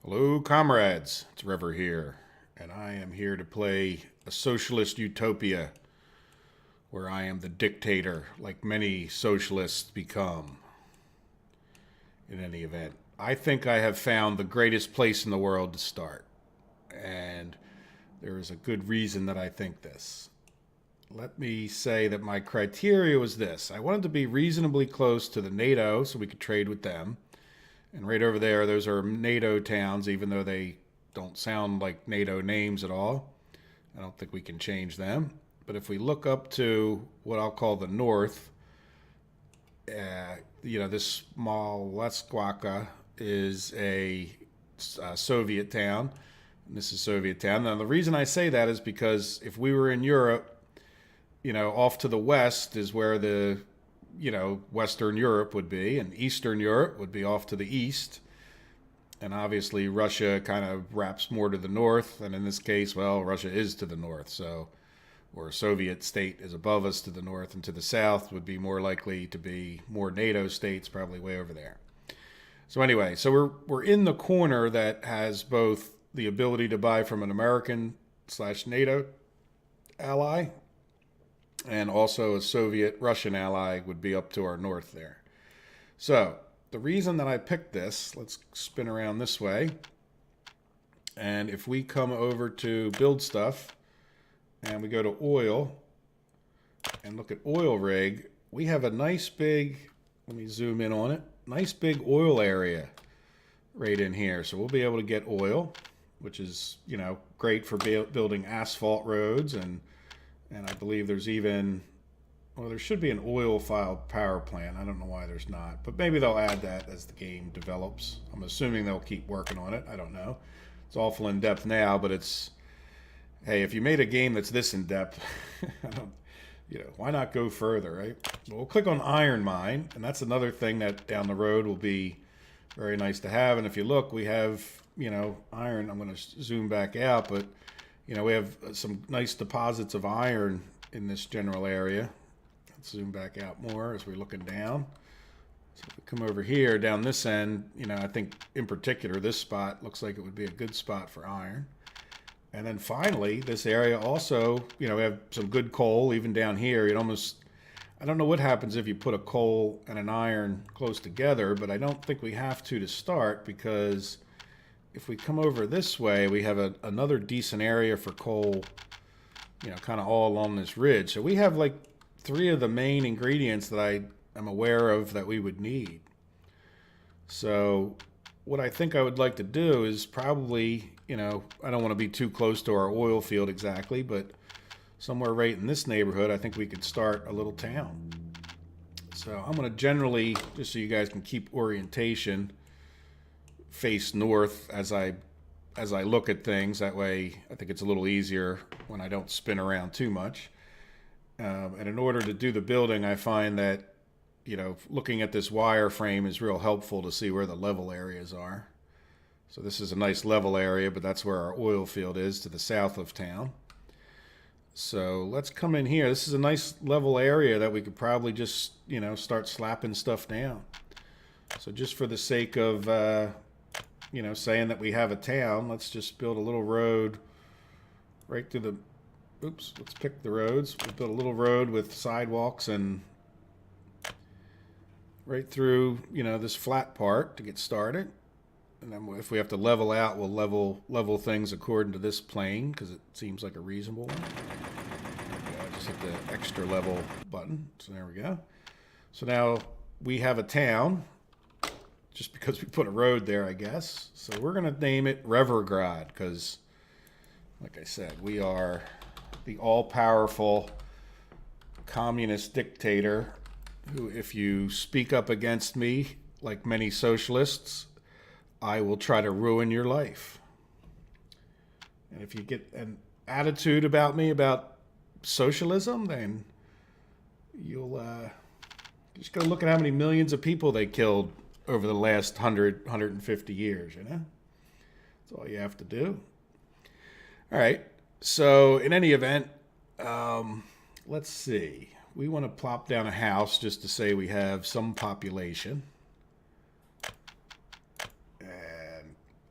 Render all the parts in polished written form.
Hello, comrades. It's River here, and I am here to play a socialist utopia where I am the dictator, like many socialists become. In any event, I think I have found the greatest place in the world to start, and there is a good reason that I think this. Let me say that my criteria was this. I wanted to be reasonably close to the NATO so we could trade with them. And right over there, those are NATO towns, even though they don't sound like NATO names at all. I don't think we can change them. But if we look up to what I'll call the north, this Maleskwaka is a Soviet town. And this is Soviet town. Now, the reason I say that is because if we were in Europe, off to the west is where the Western Europe would be, and Eastern Europe would be off to the east. And obviously, Russia kind of wraps more to the north. And in this case, well, Russia is to the north. So, or a Soviet state is above us to the north, and to the south would be more likely to be more NATO states, probably way over there. So anyway, so we're in the corner that has both the ability to buy from an American/NATO ally, and also a Soviet Russian ally would be up to our north there. So the reason that I picked this, let's spin around this way. And if we come over to build stuff and we go to oil and look at oil rig, we have a nice big, let me zoom in on it, nice big oil area right in here. So we'll be able to get oil, which is, great for building asphalt roads, and I believe there's even, well, there should be an oil-fired power plant. I don't know why there's not, but maybe they'll add that as the game develops. I'm assuming they'll keep working on it. I don't know. It's awful in-depth now, but it's, hey, if you made a game that's this in-depth, why not go further, right? So we'll click on iron mine, and that's another thing that down the road will be very nice to have. And if you look, we have, iron. I'm going to zoom back out, but we have some nice deposits of iron in this general area. Let's zoom back out more as we're looking down. So if we come over here, down this end, I think in particular, this spot looks like it would be a good spot for iron. And then finally, this area also, we have some good coal even down here. I don't know what happens if you put a coal and an iron close together, but I don't think we have to start, because if we come over this way, we have another decent area for coal, kind of all along this ridge. So we have like 3 of the main ingredients that I am aware of that we would need. So what I think I would like to do is probably, I don't want to be too close to our oil field exactly, but somewhere right in this neighborhood, I think we could start a little town. So I'm going to generally, just so you guys can keep orientation, face north as I look at things. That way I think it's a little easier when I don't spin around too much. And in order to do the building, I find that looking at this wireframe is real helpful to see where the level areas are. So this is a nice level area, but that's where our oil field is to the south of town. So let's come in here. This is a nice level area that we could probably just start slapping stuff down. So just for the sake of saying that we have a town, let's just build a little road right through the, let's pick the roads. We'll build a little road with sidewalks and right through, this flat part to get started. And then if we have to level out, we'll level things according to this plane, because it seems like a reasonable one. Just hit the extra level button. So there we go. So now we have a town, just because we put a road there, I guess. So we're going to name it Revergrad, because, like I said, we are the all-powerful communist dictator who, if you speak up against me, like many socialists, I will try to ruin your life. And if you get an attitude about me about socialism, then you'll just go look at how many millions of people they killed over the last 150 years, That's all you have to do. All right. So in any event, let's see. We want to plop down a house just to say we have some population.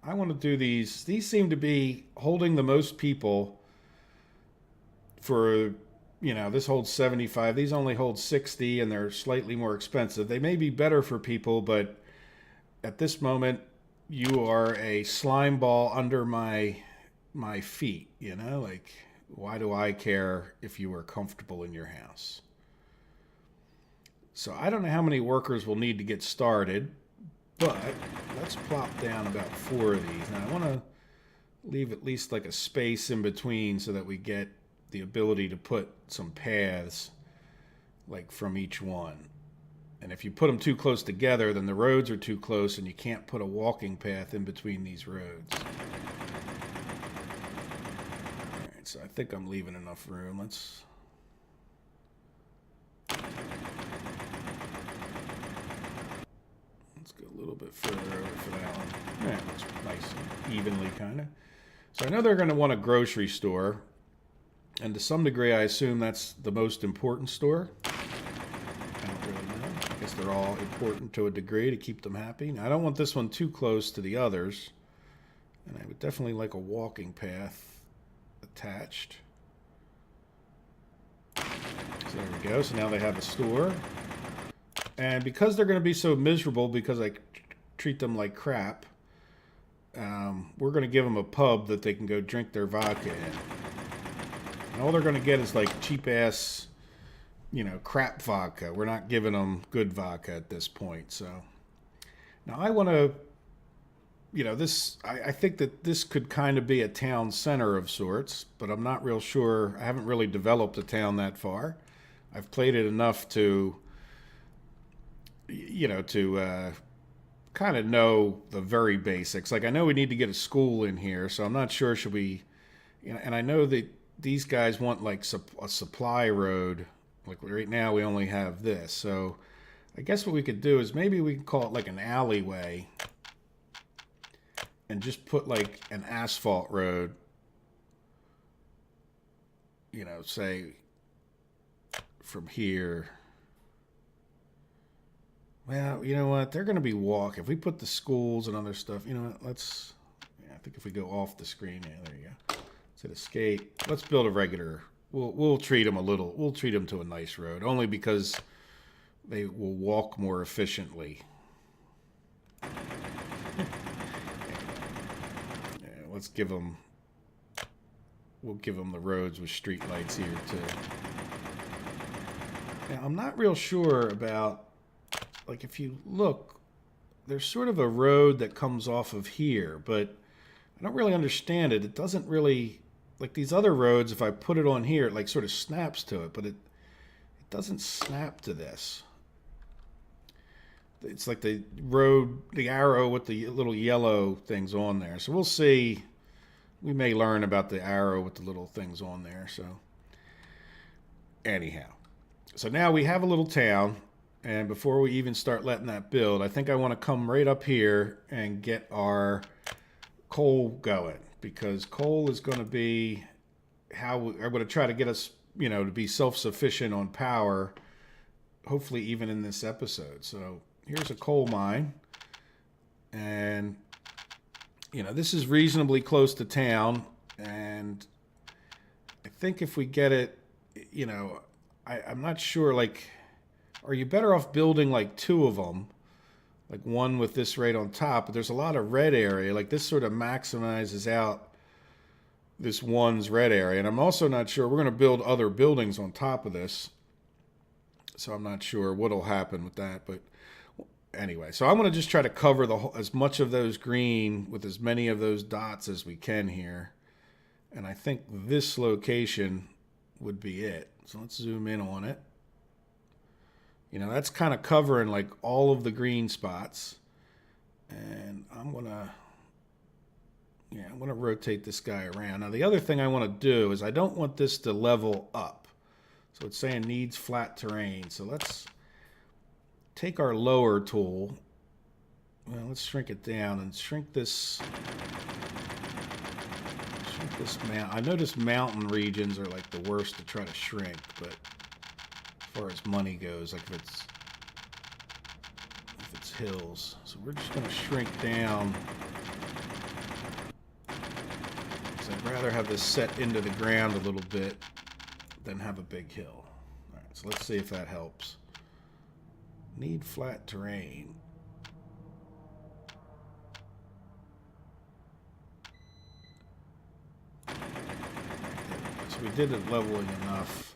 I want to do these. These seem to be holding the most people for, this holds 75. These only hold 60 and they're slightly more expensive. They may be better for people, but at this moment, you are a slime ball under my feet, like, why do I care if you are comfortable in your house? So I don't know how many workers we'll need to get started, but let's plop down about 4 of these. Now I want to leave at least like a space in between so that we get the ability to put some paths like from each one. And if you put them too close together, then the roads are too close and you can't put a walking path in between these roads. Alright, so I think I'm leaving enough room. Let's go a little bit further over for that one. Yeah, it looks nice and evenly kind of. So I know they're going to want a grocery store. And to some degree, I assume that's the most important store. I don't really know. I guess they're all important to a degree to keep them happy. Now, I don't want this one too close to the others. And I would definitely like a walking path attached. So there we go. So now they have a store. And because they're going to be so miserable because I treat them like crap, we're going to give them a pub that they can go drink their vodka in. And all they're going to get is like cheap-ass, crap vodka. We're not giving them good vodka at this point. So now I want to, I think that this could kind of be a town center of sorts, but I'm not real sure. I haven't really developed a town that far. I've played it enough to kind of know the very basics. Like I know we need to get a school in here, so I'm not sure should we, and I know that these guys want like a supply road. Like right now we only have this, so I guess what we could do is maybe we can call it like an alleyway and just put like an asphalt road, say from here. Well, you know what? They're going to be walk. If we put the schools and other stuff, you know what? I think if we go off the screen, there you go. Let's hit escape. Let's build a regular. We'll treat them We'll treat them to a nice road, only because they will walk more efficiently. Yeah, let's give them. We'll give them the roads with street lights here too. Now, I'm not real sure about. Like if you look, there's sort of a road that comes off of here, but I don't really understand it. It doesn't really, like these other roads, if I put it on here, it like sort of snaps to it, but it doesn't snap to this. It's like the road, the arrow with the little yellow things on there. So we'll see. We may learn about the arrow with the little things on there. So anyhow, so now we have a little town. And before we even start letting that build, I think I want to come right up here and get our coal going. Because coal is going to be how I'm going to try to get us, to be self-sufficient on power, hopefully even in this episode. So here's a coal mine. And, this is reasonably close to town. And I think if we get it, I'm not sure, like... Are you better off building like 2 of them, like one with this right on top? But there's a lot of red area. Like this sort of maximizes out this one's red area. And I'm also not sure. We're going to build other buildings on top of this. So I'm not sure what'll happen with that. But anyway, so I'm going to just try to cover as much of those green with as many of those dots as we can here. And I think this location would be it. So let's zoom in on it. That's kind of covering like all of the green spots. And I'm going to rotate this guy around. Now, the other thing I want to do is I don't want this to level up. So it's saying needs flat terrain. So let's take our lower tool. Well, let's shrink it down and shrink this. Shrink this mountain. I notice mountain regions are like the worst to try to shrink, but as far as money goes, like if it's hills. So we're just going to shrink down So I'd rather have this set into the ground a little bit than have a big hill. All right, so let's see if that helps. Need flat terrain. So we did it leveling enough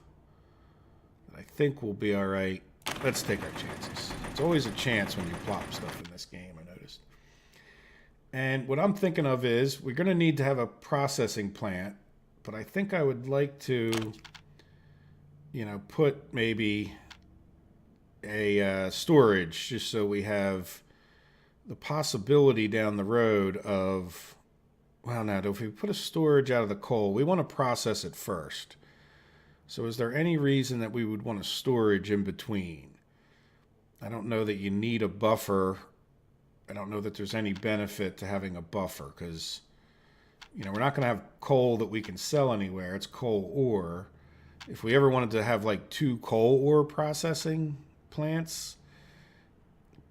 that I think we'll be all right. Let's take our chances. It's always a chance when you plop stuff in this game, I noticed. And what I'm thinking of is we're going to need to have a processing plant, but I think I would like to, you know, put maybe a storage just so we have the possibility down the road of, well, now if we put a storage out of the coal, we want to process it first. So is there any reason that we would want a storage in between? I don't know that you need a buffer. I don't know that there's any benefit to having a buffer because, you know, we're not going to have coal that we can sell anywhere. It's coal ore. If we ever wanted to have like 2 coal ore processing plants,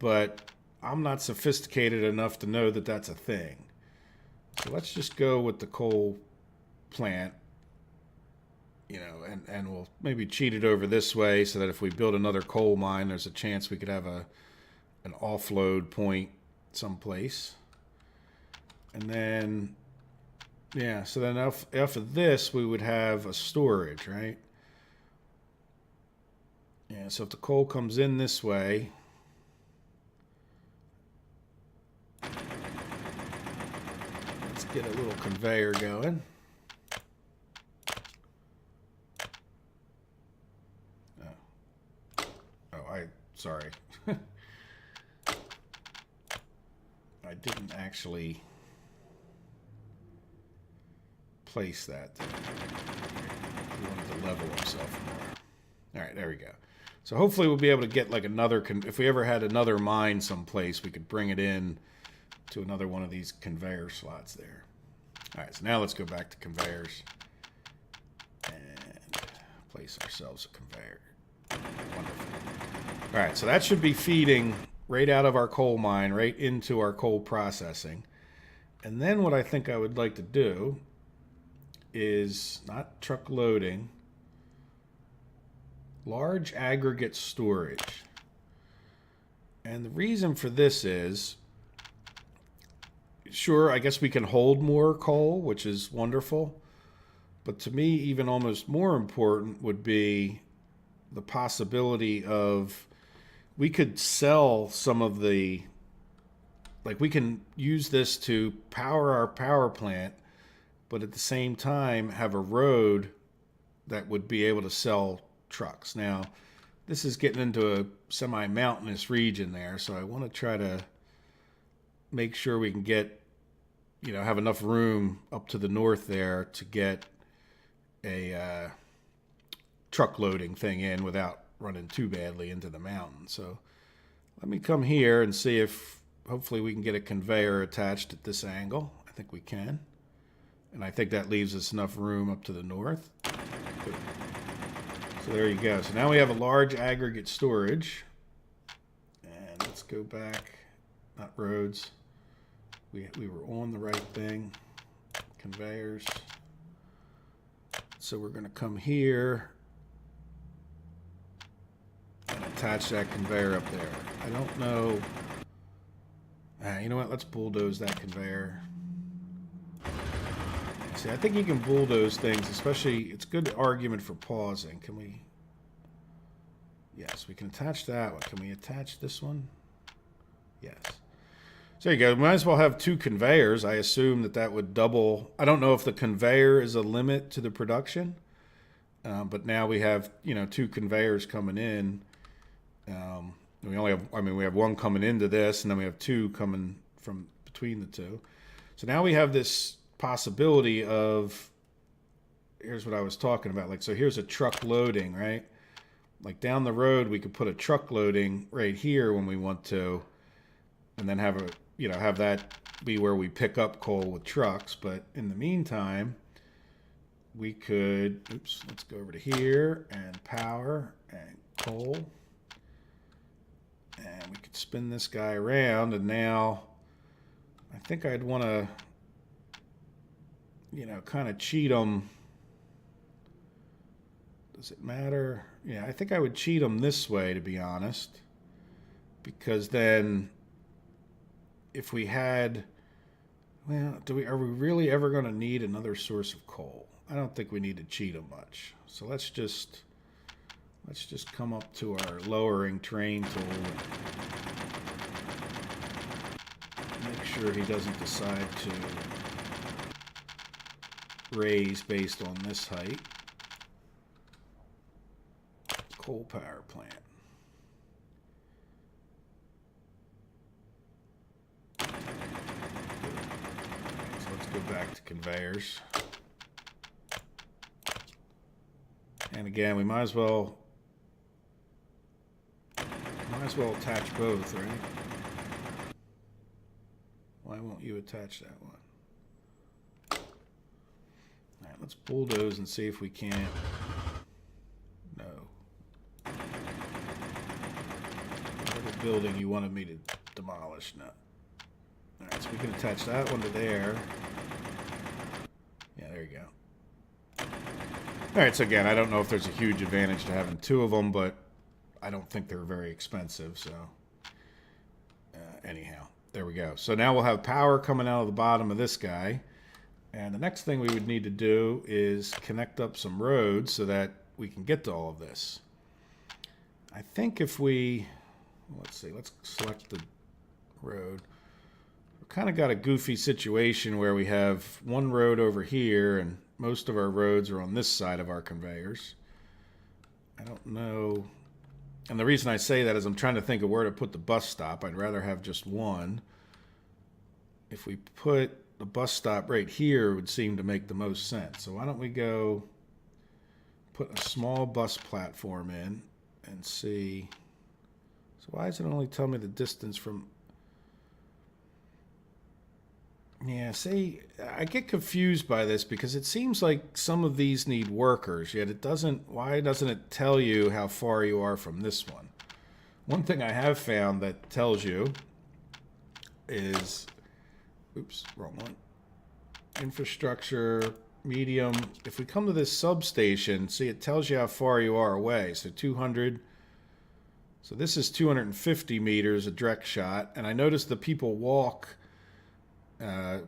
but I'm not sophisticated enough to know that that's a thing. So let's just go with the coal plant, you know, and we'll maybe cheat it over this way so that if we build another coal mine, there's a chance we could have an offload point someplace. And then, yeah, so then after this, we would have a storage, right? Yeah, so if the coal comes in this way, let's get a little conveyor going. Sorry. I didn't actually place that there. He wanted to level himself more. All right, there we go. So hopefully we'll be able to get like another, if we ever had another mine someplace, we could bring it in to another one of these conveyor slots there. All right, so now let's go back to conveyors and place ourselves a conveyor. Wonderful. All right, so that should be feeding right out of our coal mine, right into our coal processing. And then what I think I would like to do is not truck loading, large aggregate storage. And the reason for this is, sure, I guess we can hold more coal, which is wonderful. But to me, even almost more important would be the possibility of we could sell some of the, like we can use this to power our power plant, but at the same time have a road that would be able to sell trucks. Now, this is getting into a semi-mountainous region there, so I want to try to make sure we can get, you know, have enough room up to the north there to get a truck loading thing in without running too badly into the mountain. So let me come here and see if hopefully we can get a conveyor attached at this angle. I think we can. And I think that leaves us enough room up to the north. Good. So there you go. So now we have a large aggregate storage. And let's go back, not roads. We were on the right thing. Conveyors. So we're going to come here and attach that conveyor up there. I don't know. You know what? Let's bulldoze that conveyor. See, I think you can bulldoze things, especially, it's a good argument for pausing. Can we? Yes, we can attach that one. Can we attach this one? Yes. So there you go. We might as well have 2 conveyors. I assume that that would double. I don't know if the conveyor is a limit to the production, but now we have, you know, 2 conveyors coming in. We only have, I mean, we have 1 coming into this, and then we have 2 coming from between the 2. So now we have this possibility of, here's what I was talking about. Like, so here's a truck loading, right? Like down the road, we could put a truck loading right here when we want to, and then have a, you know, have that be where we pick up coal with trucks. But in the meantime, we could, oops, let's go over to here and power and coal. And we could spin this guy around, and now I think I'd want to, you know, kind of cheat them. Does it matter? Yeah, I think I would cheat them this way, to be honest. Because then, if we had, well, are we really ever going to need another source of coal? I don't think we need to cheat them much. So let's just come up to our lowering terrain tool. Make sure he doesn't decide to raise based on this height. Coal power plant. So let's go back to conveyors. And again, we might as well attach both, right? Why won't you attach that one? All right, let's bulldoze and see if we can't. No. What building you wanted me to demolish? No. All right, so we can attach that one to there. Yeah, there you go. All right, so again, I don't know if there's a huge advantage to having two of them, but I don't think they're very expensive, so anyhow, there we go. So now we'll have power coming out of the bottom of this guy, and the next thing we would need to do is connect up some roads so that we can get to all of this. I think if we, let's see, let's select the road. We've kind of got a goofy situation where we have one road over here, and most of our roads are on this side of our conveyors. I don't know. And the reason I say that is I'm trying to think of where to put the bus stop. I'd rather have just one. If we put the bus stop right here, it would seem to make the most sense. So why don't we go put a small bus platform in and see. So why does it only tell me the distance from... Yeah, see, I get confused by this because it seems like some of these need workers, yet it doesn't. Why doesn't it tell you how far you are from this one? One thing I have found that tells you is, oops, wrong one. Infrastructure, medium. If we come to this substation, see, it tells you how far you are away. So 200. So this is 250 meters, a direct shot. And I noticed the people walk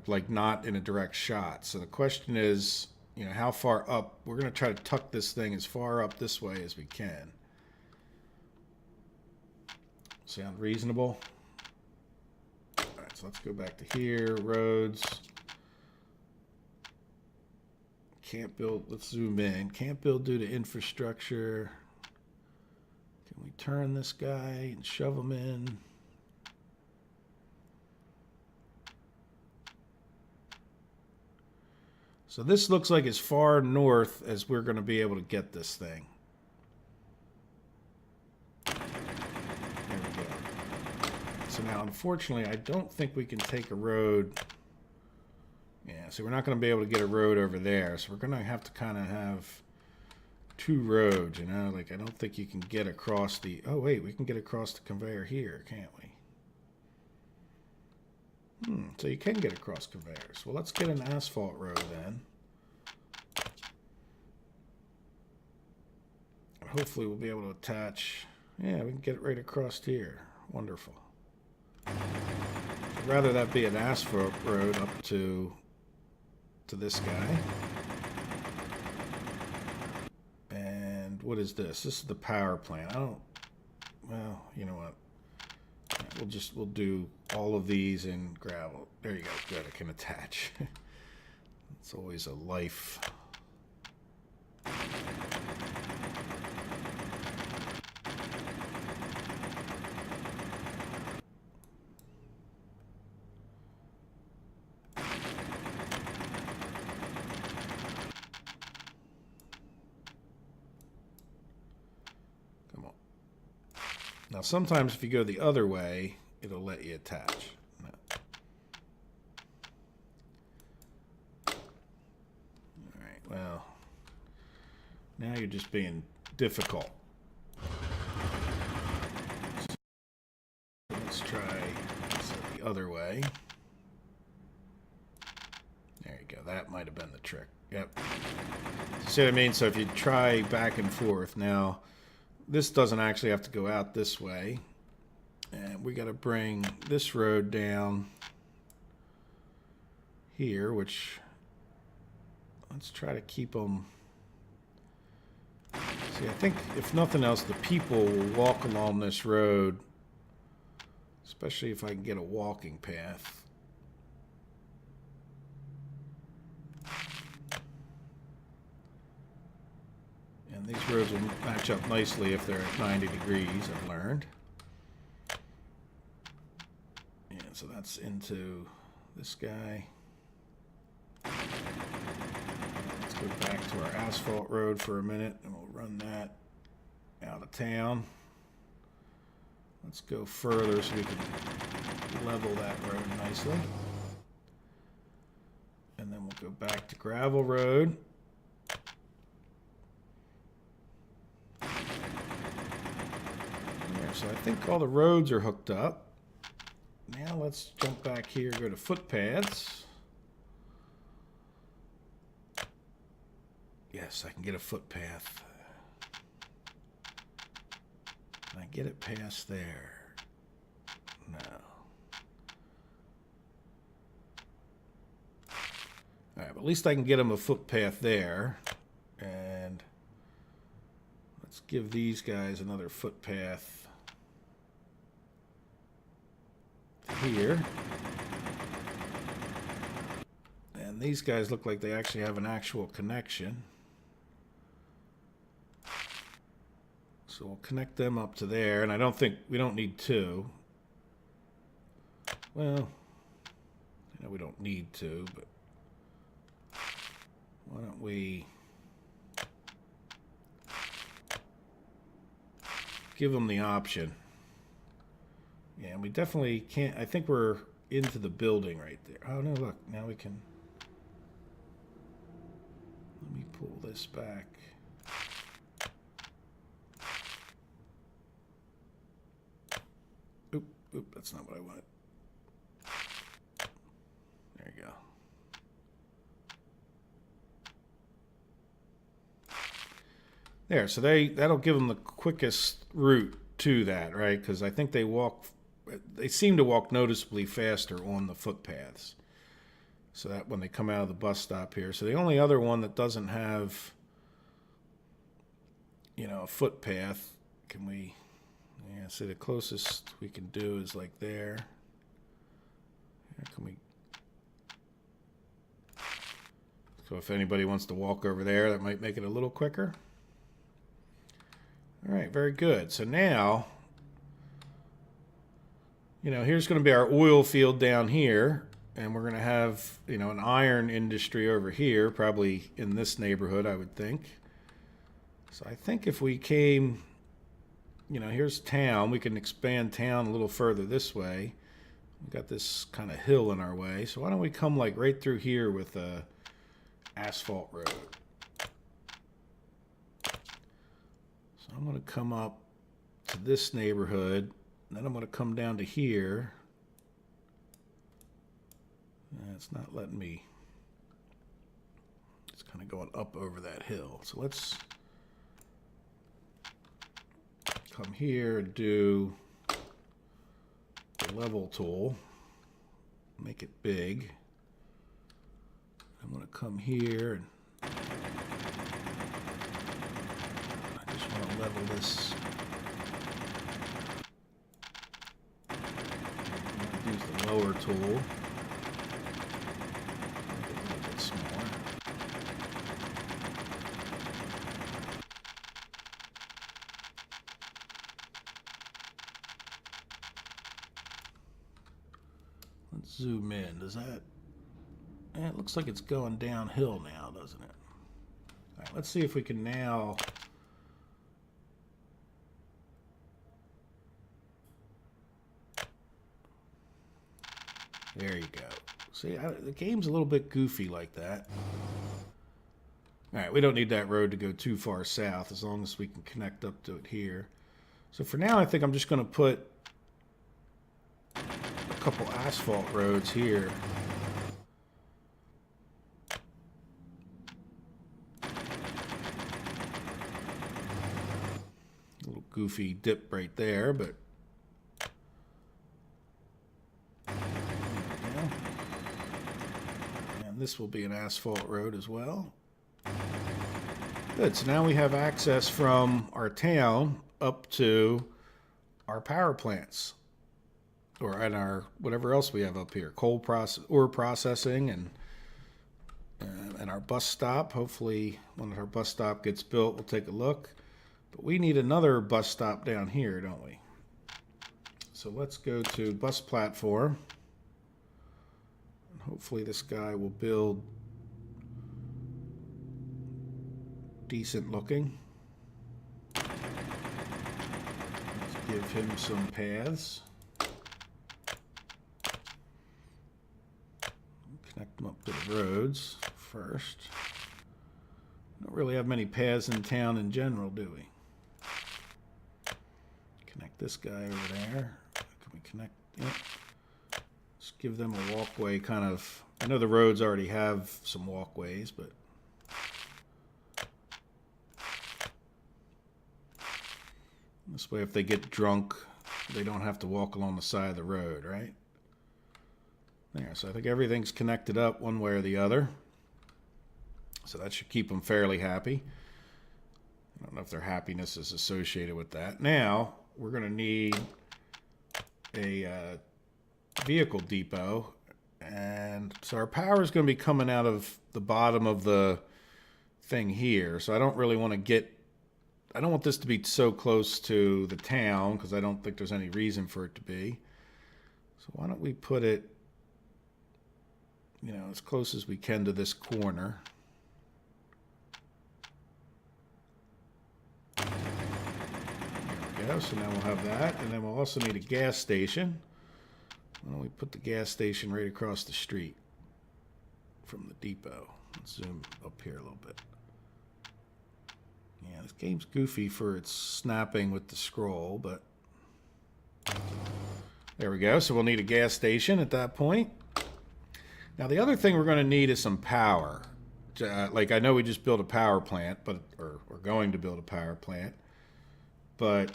like not in a direct shot. So the question is, you know, how far up? We're going to try to tuck this thing as far up this way as we can. Sound reasonable? All right, so let's go back to here. Roads. Can't build. Let's zoom in. Can't build due to infrastructure. Can we turn this guy and shove him in? So this looks like as far north as we're going to be able to get this thing. There we go. So now, unfortunately, I don't think we can take a road. Yeah, so we're not going to be able to get a road over there. So we're going to have to kind of have two roads, you know? Like, I don't think you can get across the... Oh, wait, we can get across the conveyor here, can't we? So you can get across conveyors. Well, let's get an asphalt road then. Hopefully we'll be able to attach. Yeah, we can get it right across here. Wonderful. I'd rather that be an asphalt road up to this guy. And what is this? This is the power plant. I don't... Well, you know what? We'll do all of these in gravel. There you go. Good. I can attach. It's always a life. Now, sometimes if you go the other way, it'll let you attach. No. All right, well, now you're just being difficult. Let's try the other way. There you go. that might have been the trick. Yep. See what I mean? So if you try back and forth, now this doesn't actually have to go out this way. And we got to bring this road down here, which let's try to keep them. See, I think if nothing else, the people will walk along this road, especially if I can get a walking path. And these roads will match up nicely if they're at 90 degrees, I've learned. Yeah, so that's into this guy. Let's go back to our asphalt road for a minute, and we'll run that out of town. Let's go further so we can level that road nicely. And then we'll go back to gravel road. So I think all the roads are hooked up. Now let's jump back here, go to footpaths. Yes, I can get a footpath. Can I get it past there? No. All right, but at least I can get them a footpath there. And let's give these guys another footpath here. And these guys look like they actually have an actual connection. So we'll connect them up to there, and I don't think we don't need two. Well, you know, we don't need to, but why don't we give them the option? Yeah, we definitely can't. I think we're into the building right there. Oh, no, look. Now we can. Let me pull this back. Oop, that's not what I wanted. There you go. There, so that'll give them the quickest route to that, right? Because I think they seem to walk noticeably faster on the footpaths. So that when they come out of the bus stop here. So the only other one that doesn't have, you know, a footpath, can we, yeah, so the closest we can do is like there. Can we, so if anybody wants to walk over there, that might make it a little quicker. All right, very good. So now, you know, here's going to be our oil field down here, and we're going to have, you know, an iron industry over here, probably in this neighborhood, I would think. So I think if we came, you know, here's town. We can expand town a little further this way. We've got this kind of hill in our way. So why don't we come like right through here with a asphalt road? So I'm going to come up to this neighborhood. Then I'm going to come down to here. It's not letting me. It's kind of going up over that hill. So let's come here and do the level tool. Make it big. I'm going to come here and I just want to level this. Use the lower tool. Make it a little bit smaller. Let's zoom in. Does that? It looks like it's going downhill now, doesn't it? All right, let's see if we can now. There you go. See, the game's a little bit goofy like that. All right, we don't need that road to go too far south as long as we can connect up to it here. So for now, I think I'm just going to put a couple asphalt roads here. goofy dip right there, but and this will be an asphalt road as well. Good, so now we have access from our town up to our power plants, or at our whatever else we have up here, ore processing, and our bus stop. Hopefully when our bus stop gets built, we'll take a look. But we need another bus stop down here, don't we? So let's go to bus platform. And hopefully this guy will build decent looking. Let's give him some paths. Connect them up to the roads first. Don't really have many paths in town in general, do we? Connect this guy over there. Can we connect? Yep. Let's give them a walkway kind of. I know the roads already have some walkways, but this way if they get drunk, they don't have to walk along the side of the road, right? There, so I think everything's connected up one way or the other. So that should keep them fairly happy. I don't know if their happiness is associated with that. Now, we're going to need a vehicle depot. And so our power is going to be coming out of the bottom of the thing here. So I don't really want to get... I don't want this to be so close to the town because I don't think there's any reason for it to be. So why don't we put it, you know, as close as we can to this corner. There we go. So now we'll have that. And then we'll also need a gas station. Why don't we put the gas station right across the street from the depot? Let's zoom up here a little bit. Yeah, this game's goofy for its snapping with the scroll, but there we go. So we'll need a gas station at that point. Now the other thing we're going to need is some power. Like I know we just built a power plant, or we're going to build a power plant, but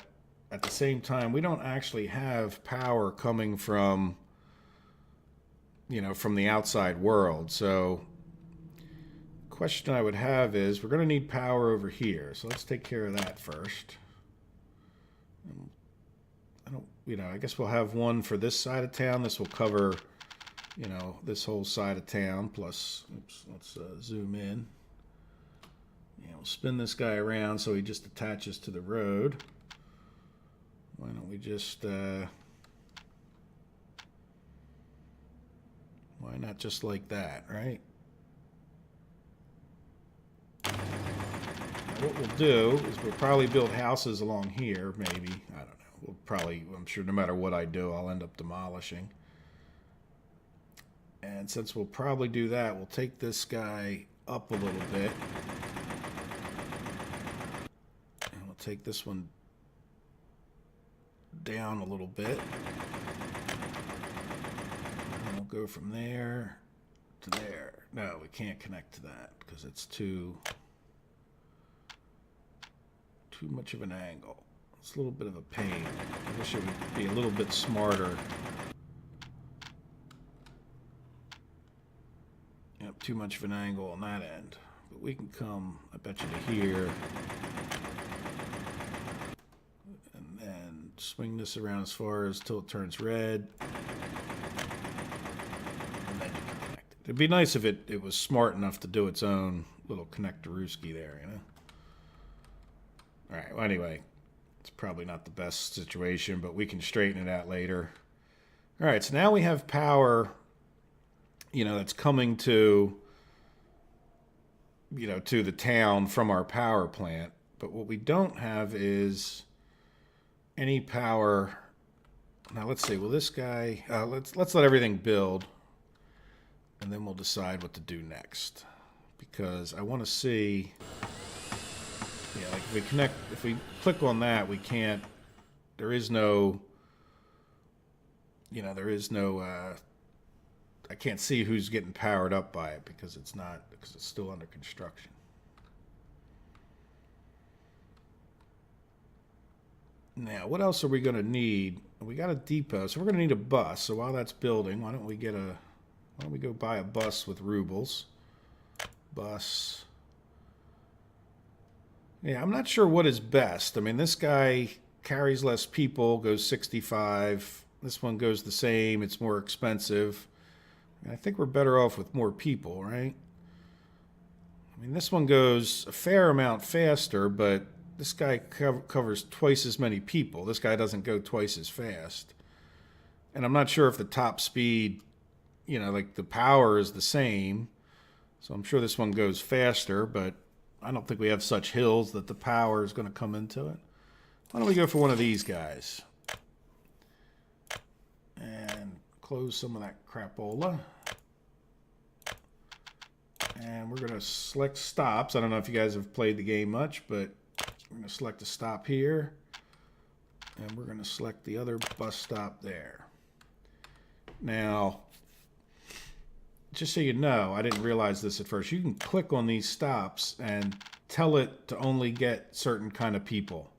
at the same time we don't actually have power coming from, you know, from the outside world. So question I would have is we're going to need power over here, so let's take care of that first. I guess we'll have one for this side of town. This will cover, you know, this whole side of town. Plus, oops, let's zoom in. Yeah, we'll spin this guy around so he just attaches to the road. Why don't we just why not just like that, right? What we'll do is we'll probably build houses along here, maybe. I don't know. We'll probably, I'm sure no matter what I do, I'll end up demolishing. And since we'll probably do that, we'll take this guy up a little bit. And we'll take this one down a little bit. And we'll go from there to there. No, we can't connect to that because it's too much of an angle. It's a little bit of a pain. I wish it would be a little bit smarter. Yep, too much of an angle on that end. But we can come, I bet you, to here. And then swing this around as far as till it turns red. And then you can connect it. It'd be nice if it was smart enough to do its own little connectorooski there, you know? Alright, well anyway, it's probably not the best situation, but we can straighten it out later. Alright, so now we have power, you know, that's coming to, you know, to the town from our power plant. But what we don't have is any power. Now let's see, will this guy, let's let everything build, and then we'll decide what to do next. Because I want to see... Yeah, like if we click on that, we can't, there is no, you know, I can't see who's getting powered up by it because it's still under construction. Now, what else are we going to need? We got a depot, so we're going to need a bus. So while that's building, why don't we go buy a bus with rubles? Bus. Yeah, I'm not sure what is best. I mean, this guy carries less people, goes 65. This one goes the same. It's more expensive. I think we're better off with more people, right? I mean, this one goes a fair amount faster, but this guy covers twice as many people. This guy doesn't go twice as fast. And I'm not sure if the top speed, like the power is the same. So I'm sure this one goes faster, but I don't think we have such hills that the power is going to come into it. Why don't we go for one of these guys? And close some of that crapola. And we're going to select stops. I don't know if you guys have played the game much, but we're going to select a stop here. And we're going to select the other bus stop there. Now, just so you know, I didn't realize this at first. You can click on these stops and tell it to only get certain kind of people.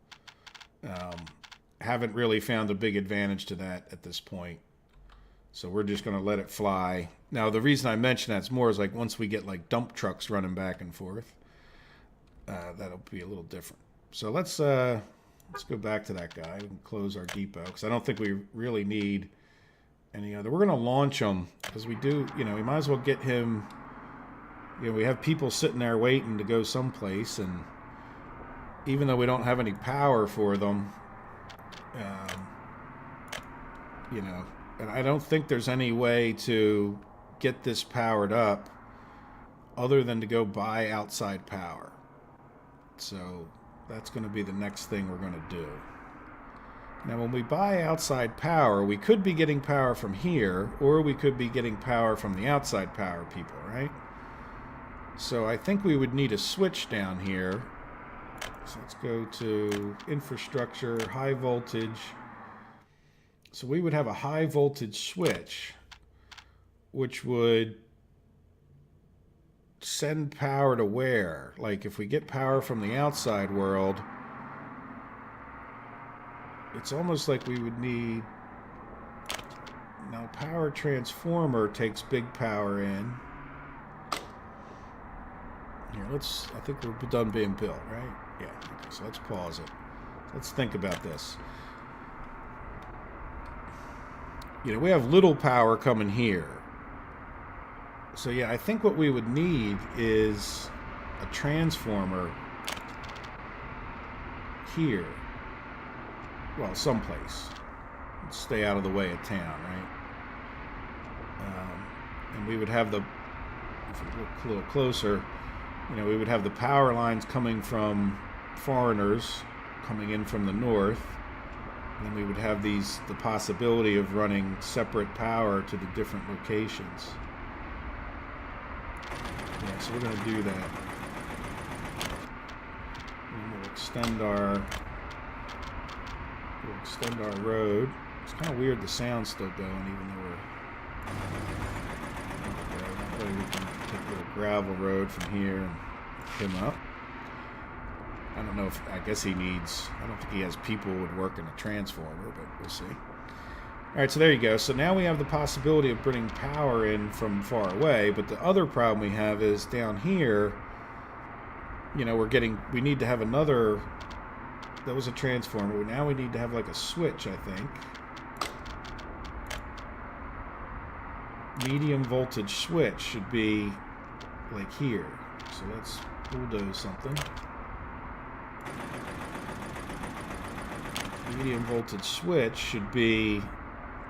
Haven't really found a big advantage to that at this point. So we're just going to let it fly. Now, the reason I mention that's more is like once we get like dump trucks running back and forth, that'll be a little different. So let's go back to that guy and close our depot because I don't think we really need any other. We're going to launch him because we do, we might as well get him. We have people sitting there waiting to go someplace, and even though we don't have any power for them, and I don't think there's any way to get this powered up other than to go buy outside power. So that's going to be the next thing we're going to do. Now, when we buy outside power, we could be getting power from here, or we could be getting power from the outside power people, right? So I think we would need a switch down here. So let's go to infrastructure, high voltage. So we would have a high voltage switch, which would send power to where? Like if we get power from the outside world, it's almost like we would need. Now, power transformer takes big power in. Here, I think we're done being built, right? Yeah, okay, so let's pause it. Let's think about this. We have little power coming here. So yeah, I think what we would need is a transformer here. Well, someplace. Let's stay out of the way of town, right? And we would have if we look a little closer, we would have the power lines coming from foreigners coming in from the north. And then we would have the possibility of running separate power to the different locations. Yeah, so we're going to do that. And we'll extend our road. It's kind of weird the sound's still going even though we're... That way we can take a little gravel road from here and hook him up. I don't know I guess he needs, I don't think he has people who would work in a transformer, but we'll see. All right, so there you go. So now we have the possibility of bringing power in from far away, but the other problem we have is down here, we need to have another, that was a transformer. Now we need to have like a switch, I think. Medium voltage switch should be like here. So let's bulldoze something. Medium voltage switch should be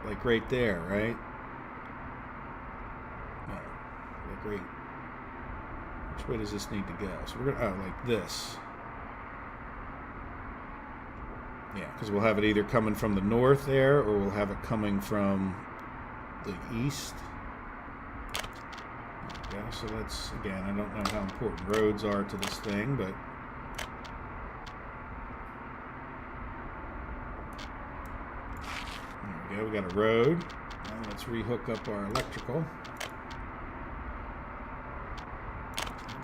like right there, right? No, like right. Which way does this need to go? So we're gonna, like this. Yeah, because we'll have it either coming from the north there, or we'll have it coming from the east. Yeah, so that's, again, I don't know how important roads are to this thing, but there we go, we got a road. Now let's rehook up our electrical.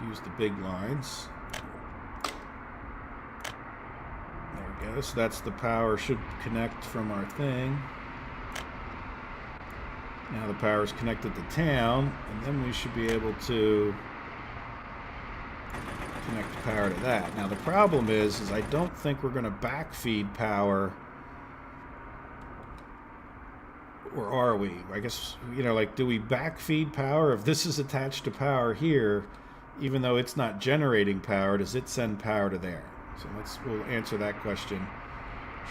Use the big lines. There we So that's the power should connect from our thing. Now the power is connected to town, and then we should be able to connect power to that. Now the problem is I don't think we're going to backfeed power. Or are we? I guess, like, do we backfeed power? If this is attached to power here, even though it's not generating power, does it send power to there? So we'll answer that question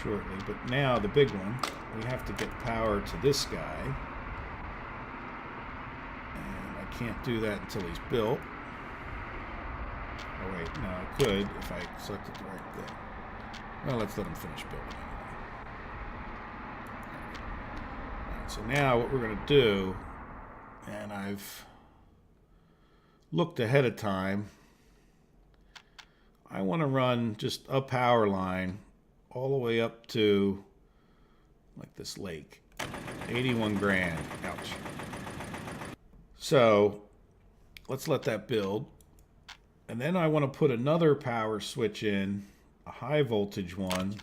shortly. But now the big one, we have to get power to this guy. And I can't do that until he's built. Oh wait, no, I could if I selected the right thing. Well, let's let him finish building. So now what we're going to do, and I've looked ahead of time, I want to run just a power line all the way up to like this lake. 81 grand. Ouch. So let's let that build. And then I want to put another power switch in, a high voltage one,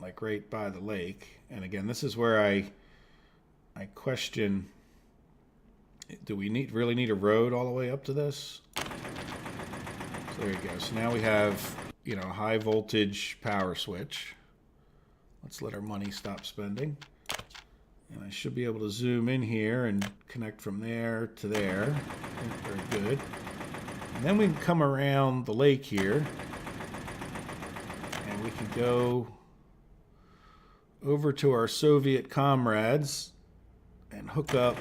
like right by the lake. And again, this is where I question, do we really need a road all the way up to this? So there you go. So now we have, a high voltage power switch. Let's let our money stop spending. And I should be able to zoom in here and connect from there to there. Very good. And then we can come around the lake here. And we can go over to our Soviet comrades and hook up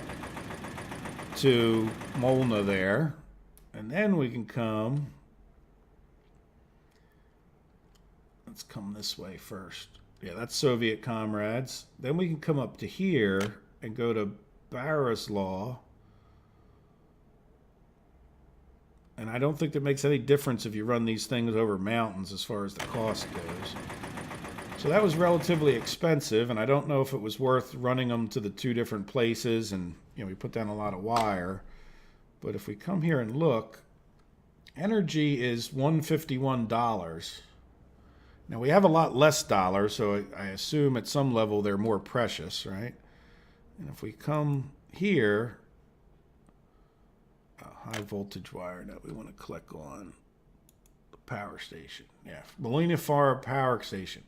to Molna there. And then we can come, let's come this way first. Yeah, that's Soviet comrades. Then we can come up to here and go to Barislaw. And I don't think that makes any difference if you run these things over mountains as far as the cost goes. So that was relatively expensive, and I don't know if it was worth running them to the two different places, and we put down a lot of wire. But if we come here and look, energy is $151. Now we have a lot less dollars, so I assume at some level they're more precious, right? And if we come here, high voltage wire that we want to click on, the power station. Yeah, Molina Far Power Station.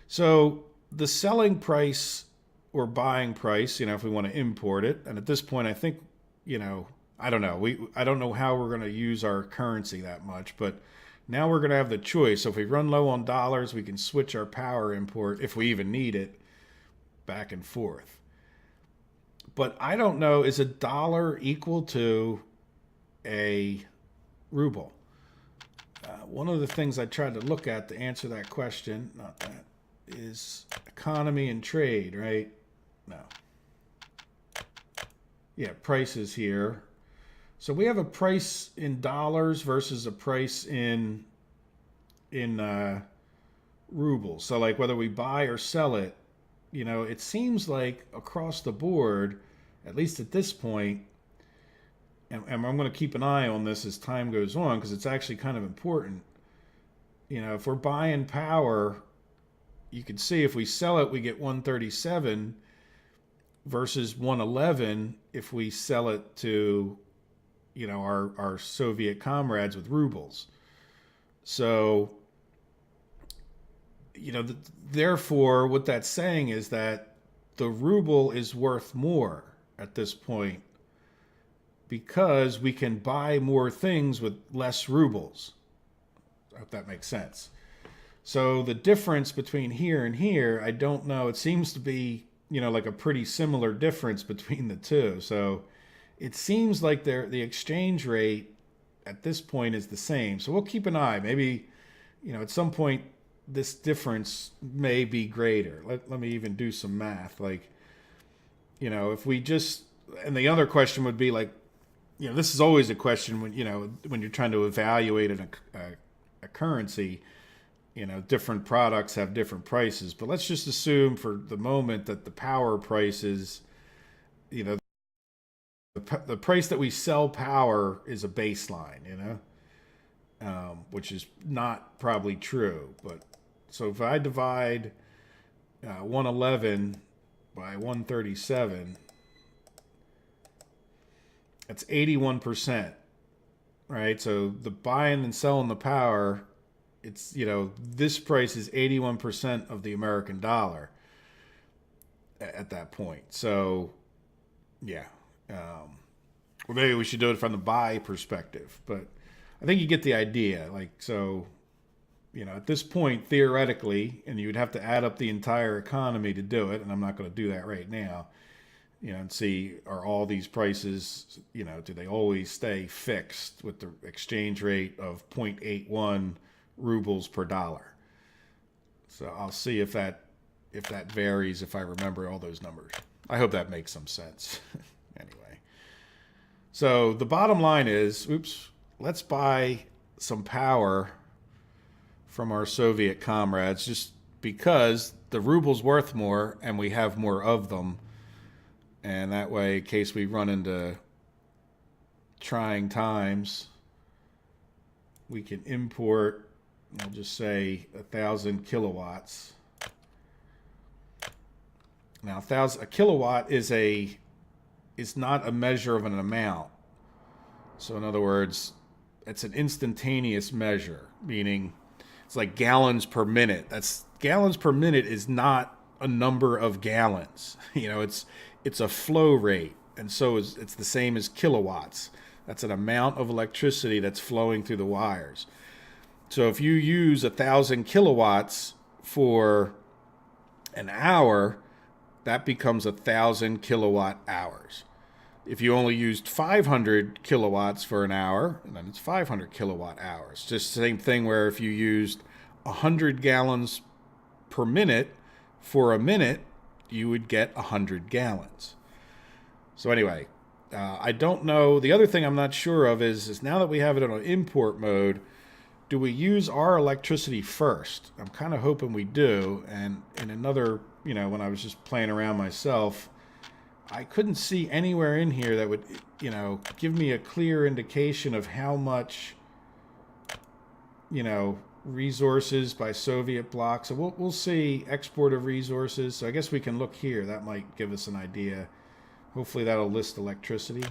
So the selling price or buying price, if we want to import it, and at this point I think, I don't know. I don't know how we're going to use our currency that much, but now we're going to have the choice. So if we run low on dollars, we can switch our power import, if we even need it, back and forth. But I don't know, is $1 equal to a ruble? One of the things I tried to look at to answer that question, not that, is economy and trade, right? No. Yeah, prices here. So we have a price in dollars versus a price in rubles. So like whether we buy or sell it, it seems like across the board, at least at this point, and I'm going to keep an eye on this as time goes on because it's actually kind of important. If we're buying power, you can see if we sell it, we get 137 versus 111 if we sell it to, our Soviet comrades with rubles. So, therefore, what that's saying is that the ruble is worth more at this point because we can buy more things with less rubles. I hope that makes sense. So the difference between here and here, I don't know. It seems to be, like a pretty similar difference between the two. So it seems like the exchange rate at this point is the same. So we'll keep an eye. Maybe, at some point this difference may be greater. Let me even do some math. Like, if we just, and the other question would be like, this is always a question when, when you're trying to evaluate a currency, different products have different prices, but let's just assume for the moment that the power price is, the price that we sell power is a baseline, which is not probably true, but So if I divide 111 by 137, that's 81%, right? So the buying and selling the power, it's, this price is 81% of the American dollar at that point. So, yeah. Or maybe we should do it from the buy perspective, but I think you get the idea. Like, so, at this point, theoretically, and you would have to add up the entire economy to do it, and I'm not going to do that right now, and see, are all these prices, do they always stay fixed with the exchange rate of 0.81 rubles per dollar? So I'll see if that varies, if I remember all those numbers. I hope that makes some sense. Anyway. So the bottom line is, let's buy some power from our Soviet comrades just because the ruble's worth more and we have more of them. And that way, in case we run into trying times, we can import, I'll just say 1,000 kilowatts. Now, a kilowatt is not a measure of an amount. So in other words, it's an instantaneous measure, meaning it's like gallons per minute. Gallons per minute is not a number of gallons. It's a flow rate, and so it's the same as kilowatts. That's an amount of electricity that's flowing through the wires. So if you use 1,000 kilowatts for an hour, that becomes 1,000 kilowatt hours. If you only used 500 kilowatts for an hour, then it's 500 kilowatt hours. Just the same thing where if you used 100 gallons per minute for a minute, you would get 100 gallons. So anyway, I don't know. The other thing I'm not sure of is now that we have it on import mode, do we use our electricity first? I'm kind of hoping we do. And in another, when I was just playing around myself, I couldn't see anywhere in here that would, give me a clear indication of how much, resources by Soviet bloc. So we'll see export of resources. So I guess we can look here. That might give us an idea. Hopefully that'll list electricity.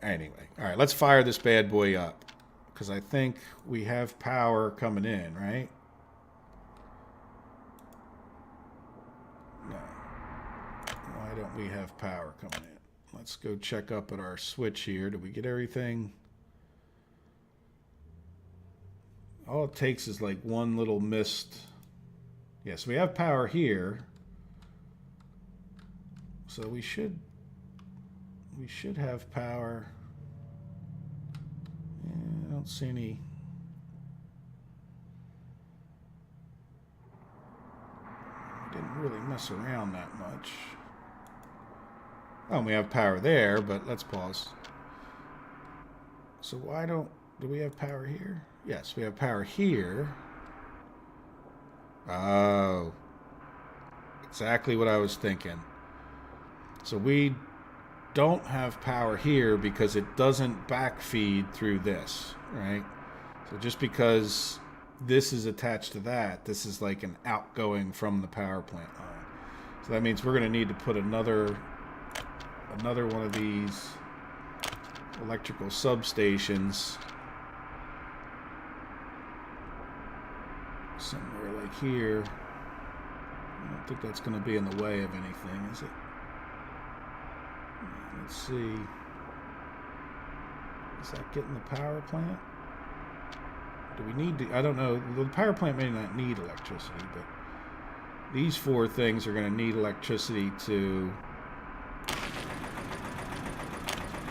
Anyway, all right, let's fire this bad boy up because I think we have power coming in, right? No. Why don't we have power coming in? Let's go check up at our switch here. Did we get everything? All it takes is like one little missed. Yes, we have power here. So we should have power. Yeah, I don't see any. I didn't really mess around that much. Oh, we have power there, but let's pause. So do we have power here? Yes, we have power here. Oh, exactly what I was thinking. So we don't have power here because it doesn't backfeed through this, right? So just because this is attached to that, this is like an outgoing from the power plant line. So that means we're going to need to put another one of these electrical substations somewhere like here. I don't think that's going to be in the way of anything, is it? Let's see. Is that getting the power plant? Do we need to? I don't know. The power plant may not need electricity, but these four things are going to need electricity to.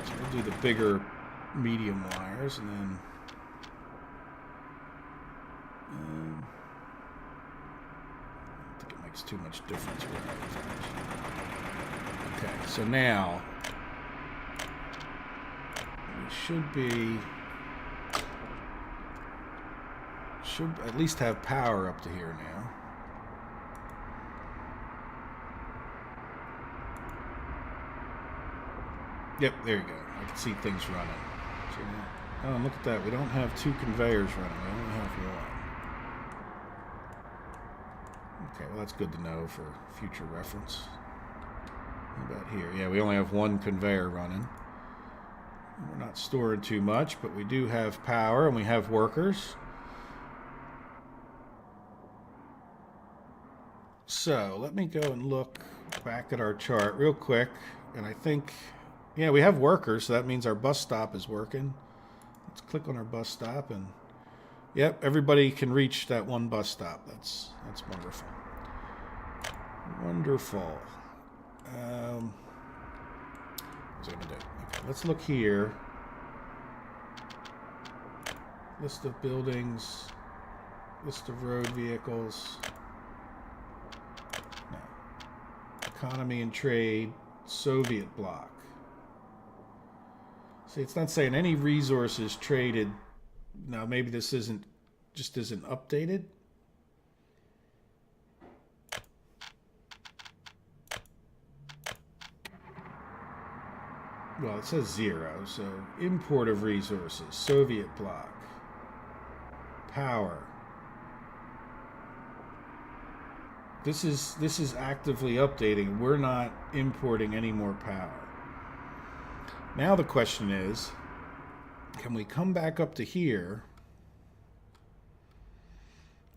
So we'll do the bigger medium wires and then. I think it makes too much difference where I attach. Okay, so now we should at least have power up to here now. Yep, there you go. I can see things running. So, oh, look at that. We don't have two conveyors running. We only have one. Okay, well that's good to know for future reference. What about here? Yeah, we only have one conveyor running. We're not storing too much, but we do have power and we have workers. So let me go and look back at our chart real quick. And I think, yeah, we have workers, so that means our bus stop is working. Let's click on our bus stop and, yep, everybody can reach that one bus stop. That's wonderful. Wonderful. What was I going to do? Okay, let's look here. List of buildings. List of road vehicles. No. Economy and trade. Soviet bloc. See, it's not saying any resources traded. Now, maybe this isn't updated. Well, it says 0, so import of resources, Soviet bloc, power. This is actively updating. We're not importing any more power. Now the question is, can we come back up to here?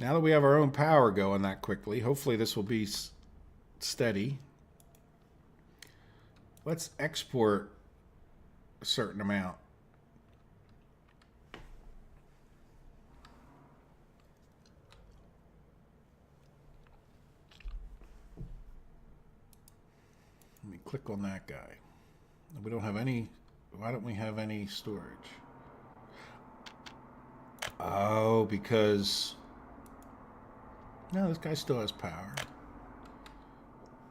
Now that we have our own power going that quickly, hopefully this will be steady. Let's export a certain amount. Let me click on that guy. We don't have any. Why don't we have any storage? Oh, because no, this guy still has power.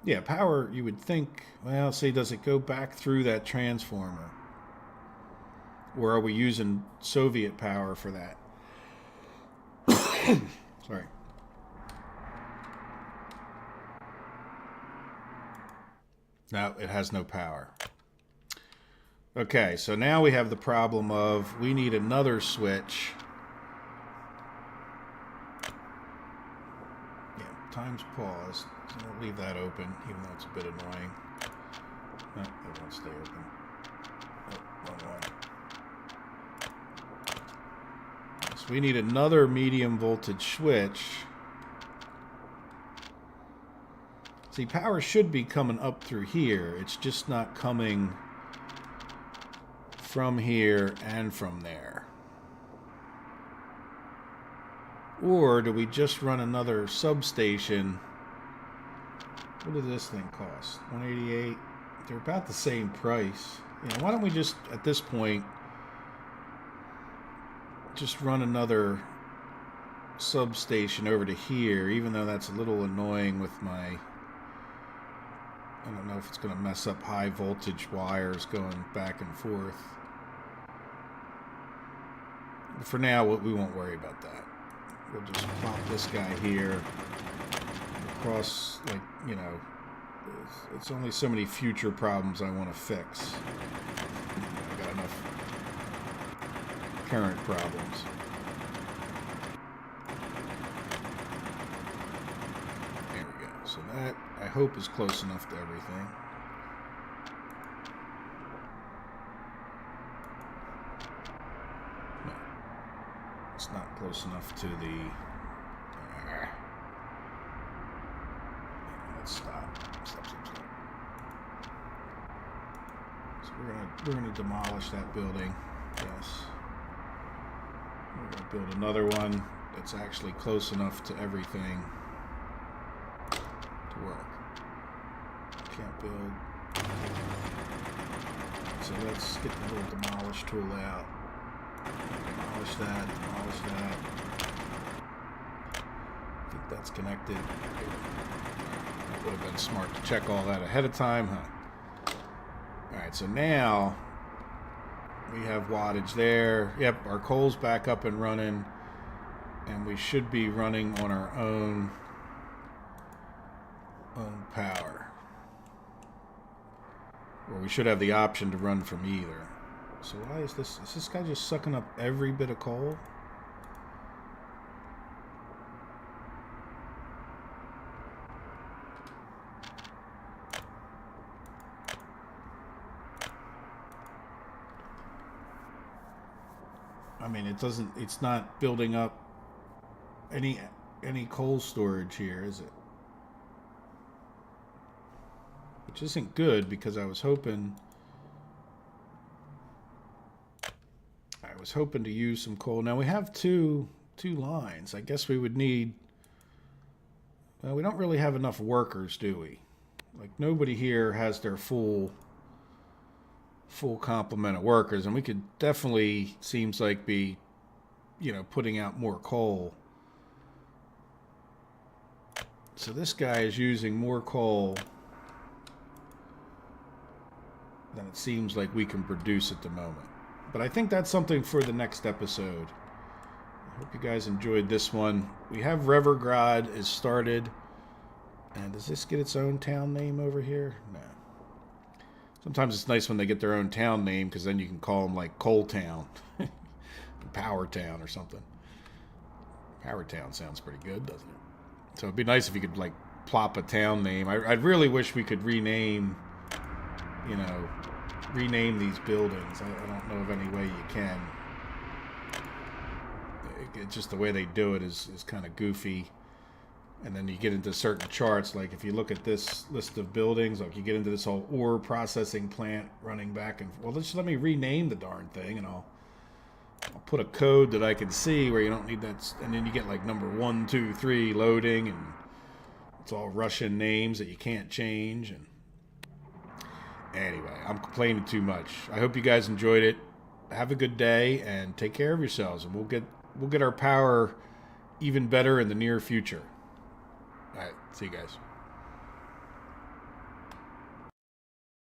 Yeah, power, you would think, well, say, does it go back through that transformer? Or are we using Soviet power for that? Sorry. No, it has no power. Okay, so now we have the problem of we need another switch. Yeah, time's paused. So I'll leave that open, even though it's a bit annoying. No, it won't stay open. Oh, wrong one. So we need another medium voltage switch. See, power should be coming up through here. It's just not coming from here and from there. Or do we just run another substation? What did this thing cost? 188. They're about the same price. You know, why don't we just, at this point, just run another substation over to here, even though that's a little annoying with my, I don't know if it's going to mess up high voltage wires going back and forth. But for now, we won't worry about that. We'll just plop this guy here across, like, you know, it's only so many future problems I want to fix. I got enough current problems. There we go. So that, I hope, is close enough to everything. No. It's not close enough to the... let's stop. Stop. So we're gonna demolish that building. Yes. We're gonna build another one that's actually close enough to everything to work. Can't build. So let's get the little demolish tool out. Demolish that. Demolish that. I think that's connected. That would have been smart to check all that ahead of time, huh? Alright, so now we have wattage there. Yep, our coal's back up and running. And we should be running on our own power. Or we should have the option to run from either. So why is this guy just sucking up every bit of coal? I mean, it's not building up any coal storage here, is it? Which isn't good because I was hoping to use some coal. Now we have two lines. I guess we would need. Well, we don't really have enough workers, do we? Like nobody here has their full complement of workers, and we could definitely seems like be, putting out more coal. So this guy is using more coal than it seems like we can produce at the moment. But I think that's something for the next episode. I hope you guys enjoyed this one. We have Revergrad is started. And does this get its own town name over here? No. Sometimes it's nice when they get their own town name because then you can call them like Coal Town. Power Town or something. Power Town sounds pretty good, doesn't it? So it'd be nice if you could like plop a town name. I'd really wish we could rename these buildings. I don't know of any way you can. It's just the way they do it is kind of goofy. And then you get into certain charts, like if you look at this list of buildings, like you get into this whole ore processing plant running back and well, just let me rename the darn thing, and I'll put a code that I can see where you don't need that, and then you get like number 1, 2, 3 loading, and it's all Russian names that you can't change. And anyway, I'm complaining too much. I hope you guys enjoyed it. Have a good day and take care of yourselves, and we'll get our power even better in the near future. All right, see you guys.